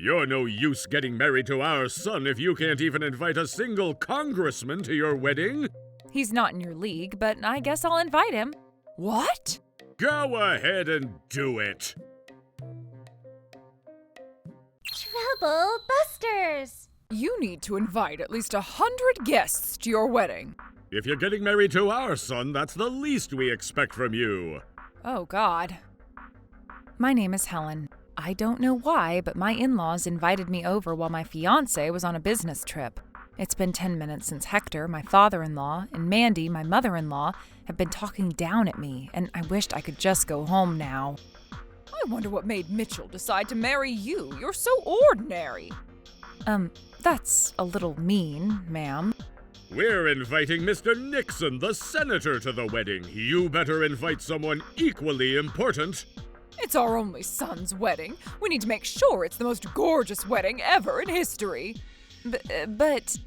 You're no use getting married to our son if you can't even invite a single congressman to your wedding. He's not in your league, but I guess I'll invite him. What? Go ahead and do it. Trouble Busters! You need to invite at least 100 guests to your wedding. If you're getting married to our son, that's the least we expect from you. Oh, God. My name is Helen. I don't know why, but my in-laws invited me over while my fiancé was on a business trip. It's been 10 minutes since Hector, my father-in-law, and Mandy, my mother-in-law, have been talking down at me, and I wished I could just go home now. I wonder what made Mitchell decide to marry you. You're so ordinary. That's a little mean, ma'am. We're inviting Mr. Nixon, the senator, to the wedding. You better invite someone equally important. It's our only son's wedding. We need to make sure it's the most gorgeous wedding ever in history. But...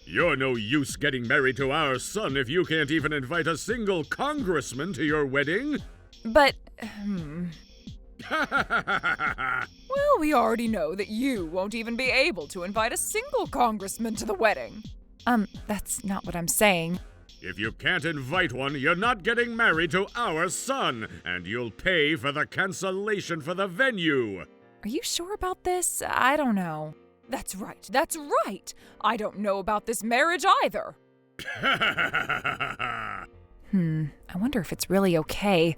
You're no use getting married to our son if you can't even invite a single congressman to your wedding. But, Well, we already know that you won't even be able to invite a single congressman to the wedding. That's not what I'm saying. If you can't invite one, you're not getting married to our son, and you'll pay for the cancellation for the venue. Are you sure about this? I don't know. That's right. I don't know about this marriage either. I wonder if it's really okay.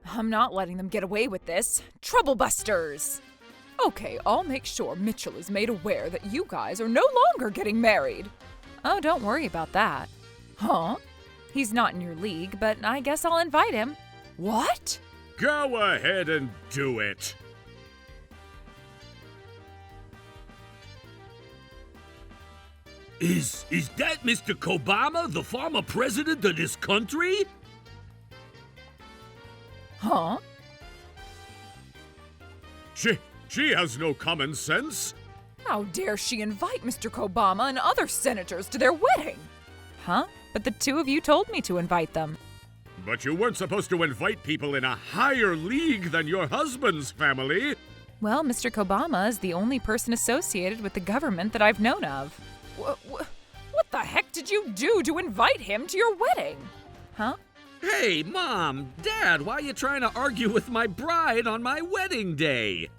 I'm not letting them get away with this. Trouble Busters! Okay, I'll make sure Mitchell is made aware that you guys are no longer getting married. Oh, don't worry about that. Huh? He's not in your league, but I guess I'll invite him. What? Go ahead and do it. Is that Mr. Obama, the former president of this country? Huh? She has no common sense. How dare she invite Mr. Obama and other senators to their wedding? Huh? But the two of you told me to invite them. But you weren't supposed to invite people in a higher league than your husband's family. Well, Mr. Obama is the only person associated with the government that I've known of. What the heck did you do to invite him to your wedding? Huh? Hey, Mom, Dad, why are you trying to argue with my bride on my wedding day?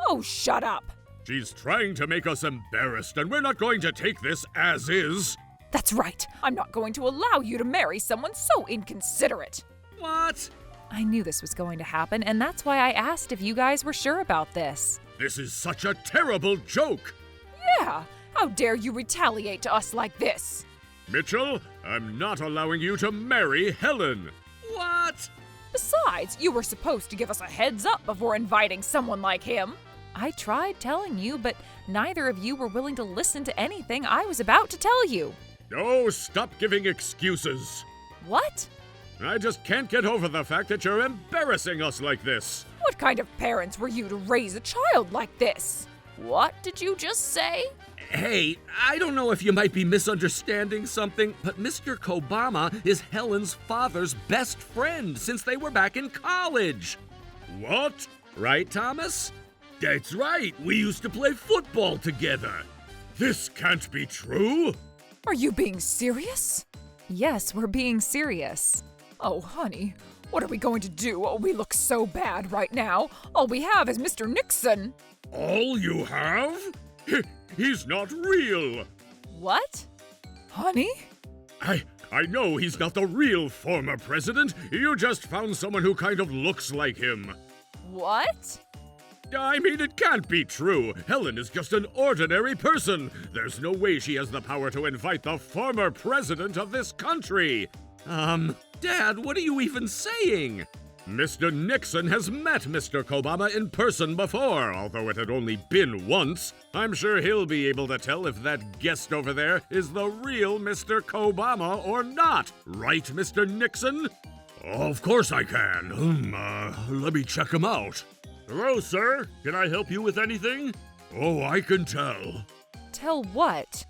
Oh, shut up! She's trying to make us embarrassed, and we're not going to take this as is. That's right. I'm not going to allow you to marry someone so inconsiderate. What? I knew this was going to happen, and that's why I asked if you guys were sure about this. This is such a terrible joke. Yeah, how dare you retaliate to us like this? Mitchell, I'm not allowing you to marry Helen. What? Besides, you were supposed to give us a heads up before inviting someone like him. I tried telling you, but neither of you were willing to listen to anything I was about to tell you. Oh, stop giving excuses. What? I just can't get over the fact that you're embarrassing us like this. What kind of parents were you to raise a child like this? What did you just say? Hey, I don't know if you might be misunderstanding something, but Mr. Obama is Helen's father's best friend since they were back in college. What? Right, Thomas? That's right, we used to play football together. This can't be true. Are you being serious? Yes, we're being serious. Oh, honey, what are we going to do? Oh, we look so bad right now. All we have is Mr. Nixon. All you have? He's not real. What? Honey? I know he's not the real former president. You just found someone who kind of looks like him. What? I mean, it can't be true. Helen is just an ordinary person. There's no way she has the power to invite the former president of this country. Dad, what are you even saying? Mr. Nixon has met Mr. Obama in person before, although it had only been once. I'm sure he'll be able to tell if that guest over there is the real Mr. Obama or not. Right, Mr. Nixon? Of course I can. Let me check him out. Hello, sir. Can I help you with anything? Oh, I can tell. Tell what?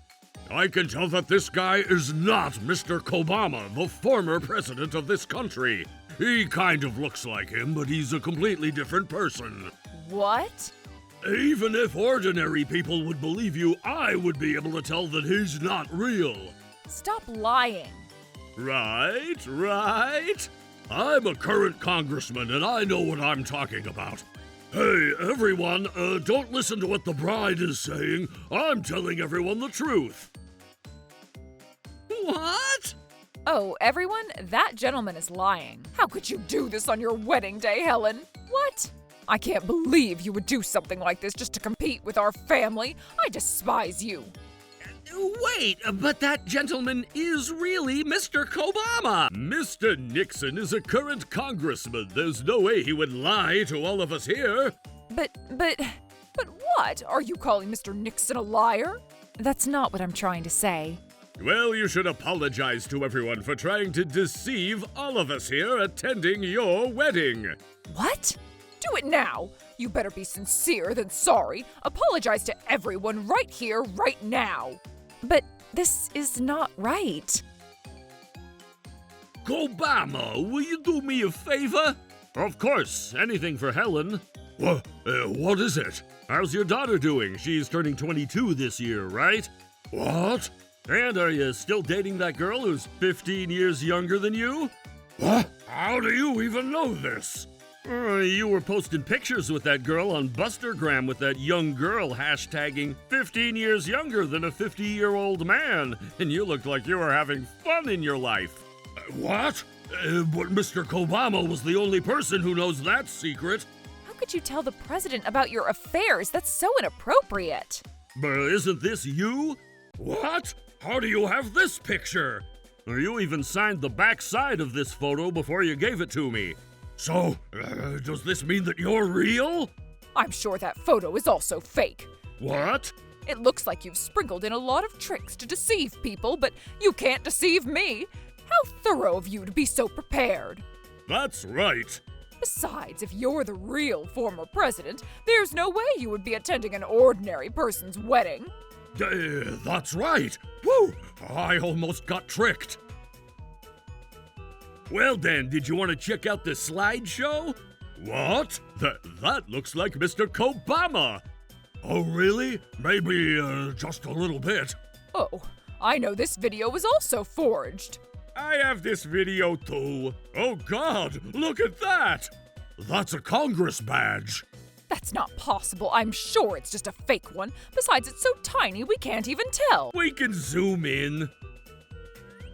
I can tell that this guy is not Mr. Obama, the former president of this country. He kind of looks like him, but he's a completely different person. What? Even if ordinary people would believe you, I would be able to tell that he's not real. Stop lying. Right. I'm a current congressman and I know what I'm talking about. Hey, everyone, don't listen to what the bride is saying. I'm telling everyone the truth. What? Oh, everyone, that gentleman is lying. How could you do this on your wedding day, Helen? What? I can't believe you would do something like this just to compete with our family. I despise you. Wait, but that gentleman is really Mr. Kobama. Mr. Nixon is a current congressman. There's no way he would lie to all of us here. But what? Are you calling Mr. Nixon a liar? That's not what I'm trying to say. Well, you should apologize to everyone for trying to deceive all of us here attending your wedding. What? Do it now. You better be sincere than sorry. Apologize to everyone right here, right now. But this is not right. Kobama, will you do me a favor? Of course, anything for Helen. What is it? How's your daughter doing? She's turning 22 this year, right? What? And are you still dating that girl who's 15 years younger than you? What? How do you even know this? You were posting pictures with that girl on Bustergram with that young girl hashtagging 15 years younger than a 50-year-old man, and you looked like you were having fun in your life. What? But Mr. Kobama was the only person who knows that secret. How could you tell the president about your affairs? That's so inappropriate. But isn't this you? What? How do you have this picture? You even signed the back side of this photo before you gave it to me. So, does this mean that you're real? I'm sure that photo is also fake. What? It looks like you've sprinkled in a lot of tricks to deceive people, but you can't deceive me. How thorough of you to be so prepared. That's right. Besides, if you're the real former president, there's no way you would be attending an ordinary person's wedding. That's right. Woo! I almost got tricked. Well then, did you want to check out the slideshow? What? That looks like Mr. Kobama. Oh, really? Maybe, just a little bit. Oh, I know this video was also forged. I have this video too. Oh God, look at that! That's a Congress badge. That's not possible. I'm sure it's just a fake one. Besides, it's so tiny we can't even tell. We can zoom in.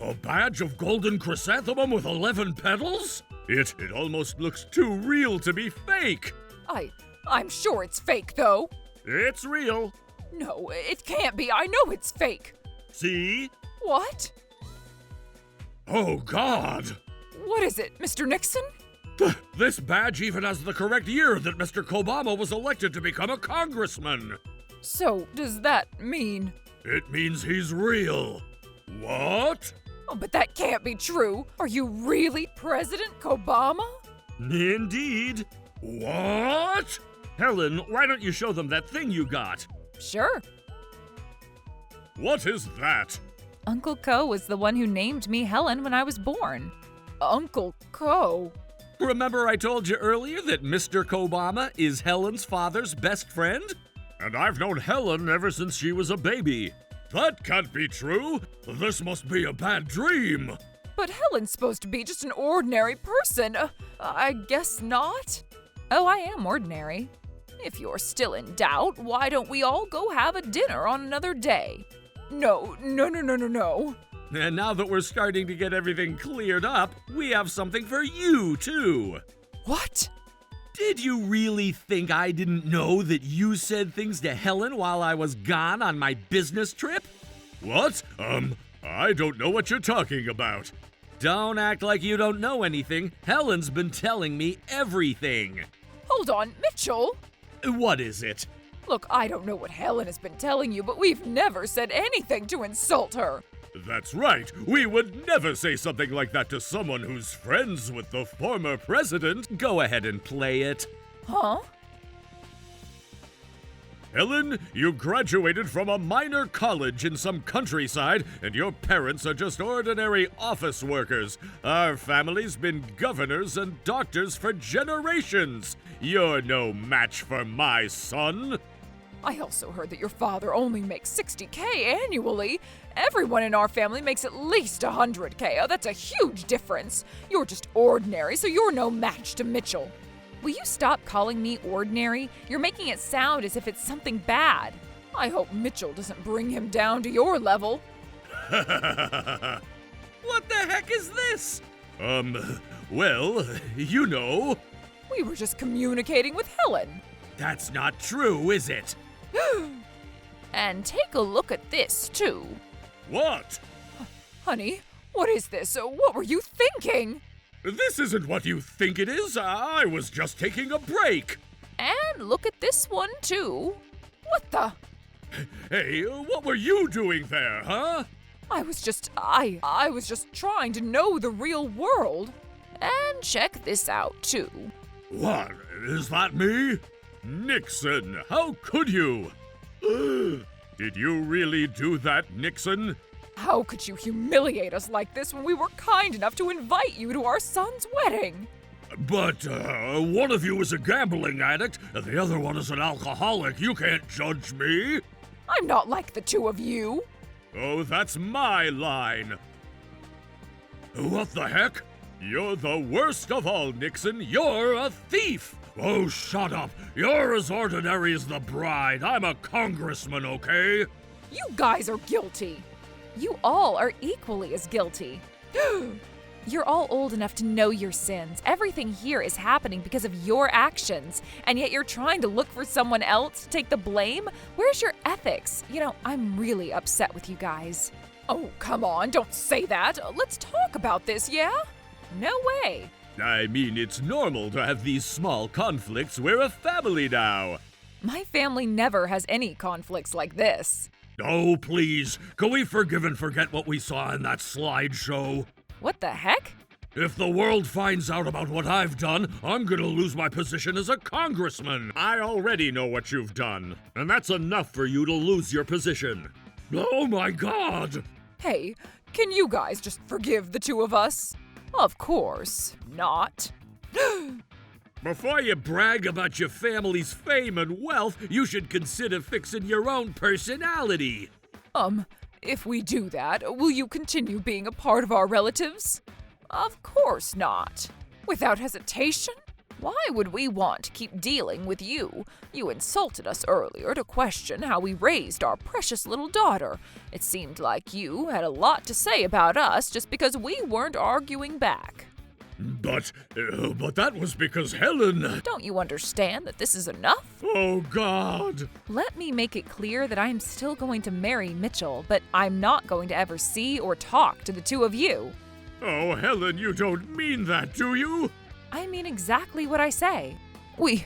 A badge of golden chrysanthemum with 11 petals? It almost looks too real to be fake. I'm sure it's fake, though. It's real. No, it can't be. I know it's fake. See? What? Oh, God. What is it, Mr. Nixon? This badge even has the correct year that Mr. Kobama was elected to become a congressman. So, does that mean? It means he's real. What? Oh, but that can't be true. Are you really President Kobama? Indeed. What? Helen, why don't you show them that thing you got? Sure. What is that? Uncle Ko was the one who named me Helen when I was born. Uncle Ko? Remember I told you earlier that Mr. Kobama is Helen's father's best friend? And I've known Helen ever since she was a baby. That can't be true. This must be a bad dream. But Helen's supposed to be just an ordinary person. I guess not. Oh, I am ordinary. If you're still in doubt, why don't we all go have a dinner on another day? No. And now that we're starting to get everything cleared up, we have something for you, too. What? Did you really think I didn't know that you said things to Helen while I was gone on my business trip? What? I don't know what you're talking about. Don't act like you don't know anything. Helen's been telling me everything. Hold on, Mitchell. What is it? Look, I don't know what Helen has been telling you, but we've never said anything to insult her. That's right. We would never say something like that to someone who's friends with the former president. Go ahead and play it. Huh? Helen, you graduated from a minor college in some countryside, and your parents are just ordinary office workers. Our family's been governors and doctors for generations. You're no match for my son. I also heard that your father only makes $60K annually. Everyone in our family makes at least $100K. Oh, that's a huge difference. You're just ordinary, so you're no match to Mitchell. Will you stop calling me ordinary? You're making it sound as if it's something bad. I hope Mitchell doesn't bring him down to your level. What the heck is this? Well, you know. We were just communicating with Helen. That's not true, is it? And take a look at this, too. What? Honey, what is this? What were you thinking? This isn't what you think it is. I was just taking a break. And look at this one, too. What the? Hey, what were you doing there, huh? I was just trying to know the real world. And check this out, too. What? Is that me? Nixon, how could you? Did you really do that, Nixon? How could you humiliate us like this when we were kind enough to invite you to our son's wedding? But, one of you is a gambling addict, and the other one is an alcoholic. You can't judge me. I'm not like the two of you. Oh, that's my line. What the heck? You're the worst of all, Nixon. You're a thief. Oh, shut up. You're as ordinary as the bride. I'm a congressman, okay? You guys are guilty. You all are equally as guilty. You're all old enough to know your sins. Everything here is happening because of your actions, and yet you're trying to look for someone else to take the blame? Where's your ethics? You know, I'm really upset with you guys. Oh, come on, don't say that. Let's talk about this, yeah? No way. I mean, it's normal to have these small conflicts. We're a family now. My family never has any conflicts like this. Oh, please. Can we forgive and forget what we saw in that slideshow? What the heck? If the world finds out about what I've done, I'm gonna lose my position as a congressman. I already know what you've done, and that's enough for you to lose your position. Oh my God! Hey, can you guys just forgive the two of us? Of course not. Before you brag about your family's fame and wealth, you should consider fixing your own personality. If we do that, will you continue being a part of our relatives? Of course not. Without hesitation? Why would we want to keep dealing with you? You insulted us earlier to question how we raised our precious little daughter. It seemed like you had a lot to say about us just because we weren't arguing back. But that was because Helen... Don't you understand that this is enough? Oh, God! Let me make it clear that I'm still going to marry Mitchell, but I'm not going to ever see or talk to the two of you. Oh, Helen, you don't mean that, do you? I mean exactly what I say. We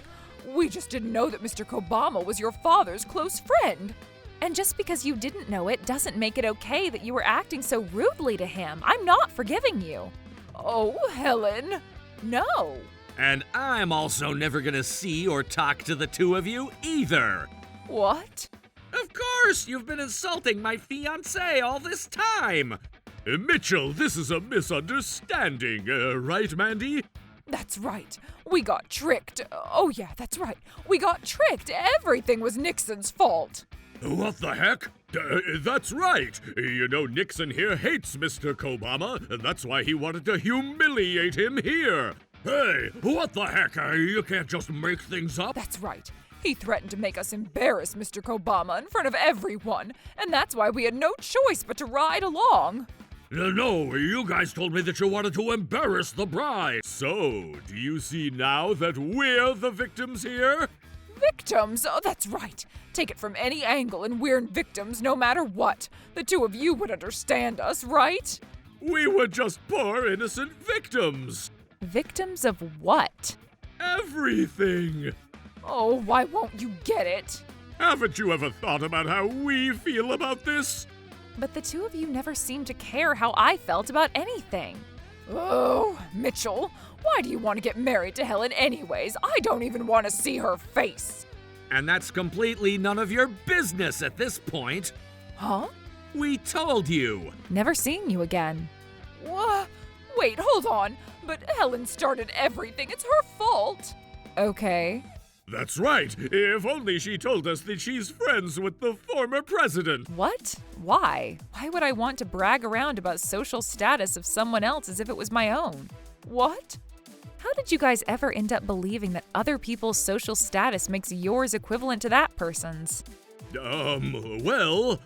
just didn't know that Mr. Kobama was your father's close friend. And just because you didn't know it doesn't make it okay that you were acting so rudely to him. I'm not forgiving you. Oh, Helen, no. And I'm also never gonna see or talk to the two of you either. What? Of course, you've been insulting my fiancé all this time. Mitchell, this is a misunderstanding, right, Mandy? That's right. We got tricked. Oh yeah, that's right. We got tricked. Everything was Nixon's fault. What the heck? That's right. You know, Nixon here hates Mr. Kobama, and that's why he wanted to humiliate him here. Hey, what the heck? You can't just make things up. That's right. He threatened to make us embarrass Mr. Kobama in front of everyone, and that's why we had no choice but to ride along. No, you guys told me that you wanted to embarrass the bride. So, do you see now that we're the victims here? Victims? Oh, that's right. Take it from any angle and we're victims no matter what. The two of you would understand us, right? We were just poor innocent victims. Victims of what? Everything. Oh, why won't you get it? Haven't you ever thought about how we feel about this? But the two of you never seemed to care how I felt about anything. Oh, Mitchell, why do you want to get married to Helen anyways? I don't even want to see her face. And that's completely none of your business at this point. Huh? We told you. Never seeing you again. What? Wait, hold on. But Helen started everything. It's her fault. Okay. That's right. If only she told us that she's friends with the former president. What? Why? Why would I want to brag around about social status of someone else as if it was my own? What? How did you guys ever end up believing that other people's social status makes yours equivalent to that person's? Well...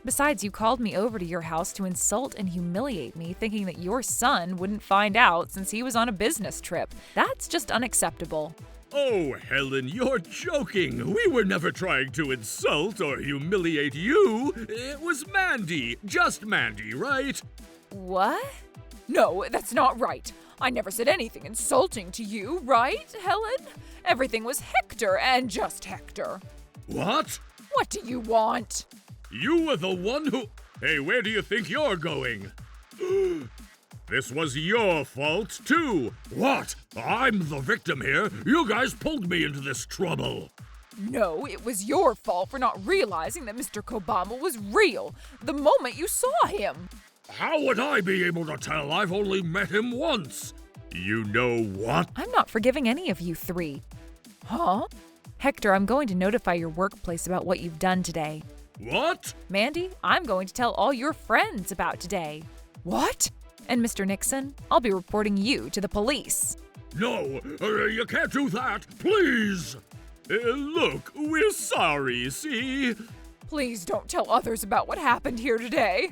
Besides, you called me over to your house to insult and humiliate me, thinking that your son wouldn't find out since he was on a business trip. That's just unacceptable. Oh, Helen, you're joking. We were never trying to insult or humiliate you. It was Mandy. Just Mandy, right? What? No, that's not right. I never said anything insulting to you, right, Helen? Everything was Hector and just Hector. What? What do you want? You were the one who... Hey, where do you think you're going? This was your fault, too. What? I'm the victim here. You guys pulled me into this trouble. No, it was your fault for not realizing that Mr. Kobama was real the moment you saw him. How would I be able to tell? I've only met him once. You know what? I'm not forgiving any of you three. Huh? Hector, I'm going to notify your workplace about what you've done today. What? Mandy, I'm going to tell all your friends about today. What? And Mr. Nixon, I'll be reporting you to the police. No, you can't do that, please. Look, we're sorry, see? Please don't tell others about what happened here today.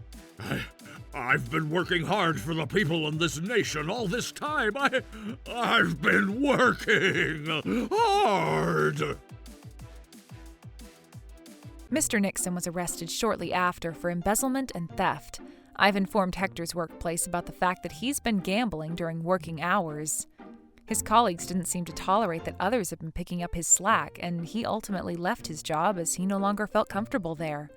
I've been working hard for the people in this nation all this time. I've been working hard. Mr. Nixon was arrested shortly after for embezzlement and theft. I've informed Hector's workplace about the fact that he's been gambling during working hours. His colleagues didn't seem to tolerate that others had been picking up his slack, and he ultimately left his job as he no longer felt comfortable there.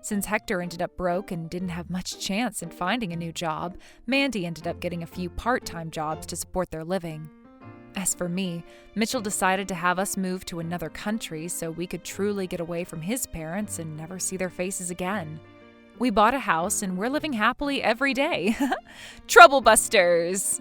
Since Hector ended up broke and didn't have much chance in finding a new job, Mandy ended up getting a few part-time jobs to support their living. As for me, Mitchell decided to have us move to another country so we could truly get away from his parents and never see their faces again. We bought a house and we're living happily every day. Trouble busters!